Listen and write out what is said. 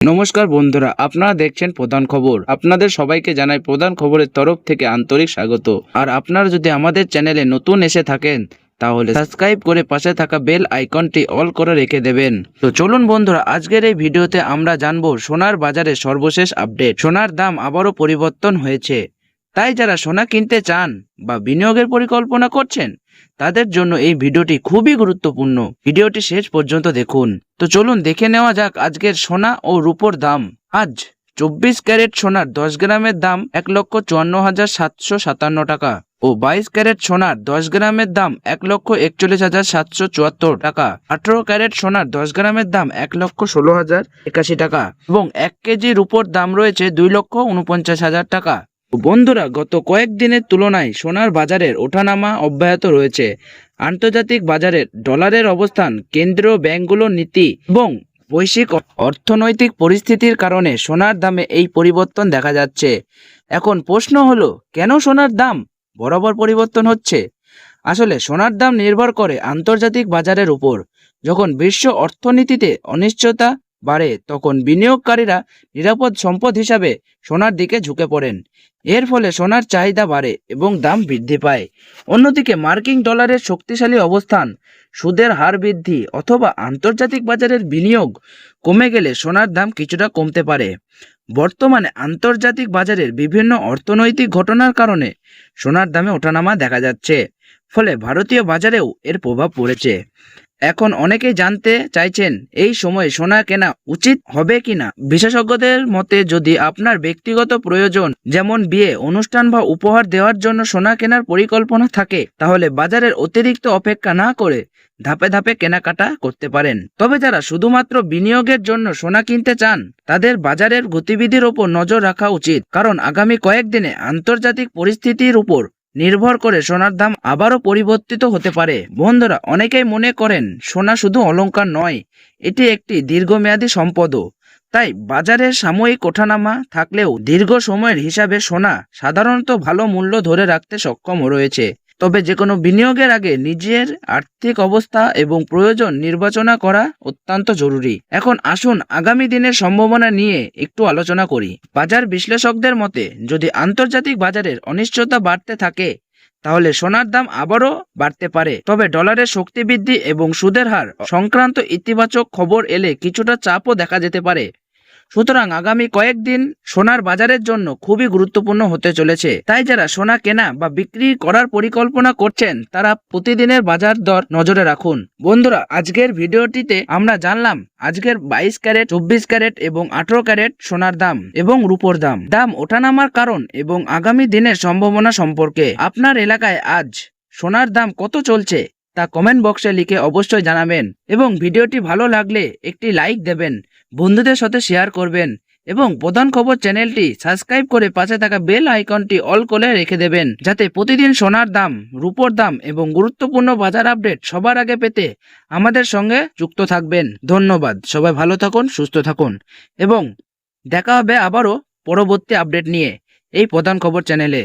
নমস্কার বন্ধুরা, আপনারা দেখছেন প্রধান খবর। আপনাদের সবাইকে জানাই প্রধান খবরের তরফ থেকে আন্তরিক স্বাগত। আর আপনারা যদি আমাদের চ্যানেলে নতুন এসে থাকেন তাহলে সাবস্ক্রাইব করে পাশে থাকা বেল আইকনটি অল করে রেখে দেবেন। তো চলুন বন্ধুরা, আজকের এই ভিডিওতে আমরা জানবো সোনার বাজারে সর্বশেষ আপডেট। সোনার দাম আবারও পরিবর্তন হয়েছে, তাই যারা সোনা কিনতে চান বা বিনিয়োগের পরিকল্পনা করছেন তাদের জন্য এই ভিডিওটি খুবই গুরুত্বপূর্ণ। ভিডিওটি শেষ পর্যন্ত দেখুন। তো চলুন দেখে নেওয়া যাক আজকের সোনা ও রূপোর দাম। আজ 24 ক্যারেট সোনার 10 গ্রামের দাম 1,54,757 টাকা ও 22 ক্যারেট সোনার 10 গ্রামের দাম 1,41,774 টাকা। 18 ক্যারেট সোনার 10 গ্রামের দাম 1,16,081 টাকা এবং 1 কেজি রূপোর দাম রয়েছে 2,49,000 টাকা। বন্ধুরা, গত কয়েকদিনের তুলনায় সোনার বাজারের ওঠানামা অব্যাহত রয়েছে। আন্তর্জাতিক বাজারের ডলারের অবস্থান, কেন্দ্রীয় ব্যাংকগুলোর নীতি এবং বৈশ্বিক অর্থনৈতিক পরিস্থিতির কারণে সোনার দামে এই পরিবর্তন দেখা যাচ্ছে। এখন প্রশ্ন হলো, কেন সোনার দাম বরাবর পরিবর্তন হচ্ছে? আসলে সোনার দাম নির্ভর করে আন্তর্জাতিক বাজারের উপর। যখন বিশ্ব অর্থনীতিতে অনিশ্চয়তা বাড়ে তখন বিনিয়োগকারীরা নিরাপদ সম্পদ হিসাবে সোনার দিকে ঝুঁকে পড়েন। এর ফলে সোনার চাহিদা বাড়ে এবং দাম বৃদ্ধি পায়। অন্যদিকে মার্কিন ডলারের শক্তিশালী অবস্থান, সুদের হার বৃদ্ধি অথবা আন্তর্জাতিক বাজারের বিনিয়োগ কমে গেলে সোনার দাম কিছুটা কমতে পারে। বর্তমানে আন্তর্জাতিক বাজারের বিভিন্ন অর্থনৈতিক ঘটনার কারণে সোনার দামে ওঠানামা দেখা যাচ্ছে, ফলে ভারতীয় বাজারেও এর প্রভাব পড়েছে। এখন অনেকেই জানতে চাইছেন এই সময়ে সোনা কেনা উচিত হবে কিনা। বিশেষজ্ঞদের মতে, যদি আপনার ব্যক্তিগত প্রয়োজন যেমন বিয়ে, অনুষ্ঠান বা উপহার দেওয়ার জন্য সোনা কেনার পরিকল্পনা থাকে তাহলে বাজারের অতিরিক্ত অপেক্ষা না করে ধাপে ধাপে কেনাকাটা করতে পারেন। তবে যারা শুধুমাত্র বিনিয়োগের জন্য সোনা কিনতে চান তাদের বাজারের গতিবিধির ওপর নজর রাখা উচিত, কারণ আগামী কয়েকদিনে আন্তর্জাতিক পরিস্থিতির উপর নির্ভর করে সোনার দাম আবারও পরিবর্তিত হতে পারে। বন্ধুরা, অনেকেই মনে করেন সোনা শুধু অলংকার নয়, এটি একটি দীর্ঘমেয়াদী সম্পদও। তাই বাজারের সাময়িক ওঠানামা থাকলেও দীর্ঘ সময়ের হিসাবে সোনা সাধারণত ভালো মূল্য ধরে রাখতে সক্ষম রয়েছে। তবে যে কোনো বিনিয়োগের আগে নিজের আর্থিক অবস্থা এবং প্রয়োজন নির্বাচনা করা অত্যন্ত জরুরি। এখন আসুন আগামী দিনের সম্ভাবনা নিয়ে একটু আলোচনা করি। বাজার বিশ্লেষকদের মতে, যদি আন্তর্জাতিক বাজারের অনিশ্চয়তা বাড়তে থাকে তাহলে সোনার দাম আবারও বাড়তে পারে। তবে ডলারের শক্তি বৃদ্ধি এবং সুদের হার সংক্রান্ত ইতিবাচক খবর এলে কিছুটা চাপও দেখা যেতে পারে। সুতরাং আগামী কয়েকদিন সোনার বাজারের জন্য খুবই গুরুত্বপূর্ণ হতে চলেছে। তাই যারা সোনা কেনা বা বিক্রি করার পরিকল্পনা করছেন তারা প্রতিদিনের বাজার দর নজরে রাখুন। বন্ধুরা, আজকের ভিডিওটিতে আমরা জানলাম আজকের 22 ক্যারেট, 24 ক্যারেট এবং 18 ক্যারেট সোনার দাম এবং রূপোর দাম ওঠানামার কারণ এবং আগামী দিনের সম্ভাবনা সম্পর্কে। আপনার এলাকায় আজ সোনার দাম কত চলছে তা কমেন্ট বক্সে লিখে অবশ্যই জানাবেন এবং ভিডিওটি ভালো লাগলে একটি লাইক দেবেন, বন্ধুদের সাথে শেয়ার করবেন এবং প্রধান খবর চ্যানেলটি সাবস্ক্রাইব করে পাশে থাকা বেল আইকনটি অল করে রেখে দেবেন, যাতে প্রতিদিন সোনার দাম, রূপোর দাম এবং গুরুত্বপূর্ণ বাজার আপডেট সবার আগে পেতে আমাদের সঙ্গে যুক্ত থাকবেন। ধন্যবাদ। সবাই ভালো থাকুন, সুস্থ থাকুন এবং দেখা হবে আবারও পরবর্তী আপডেট নিয়ে এই প্রধান খবর চ্যানেলে।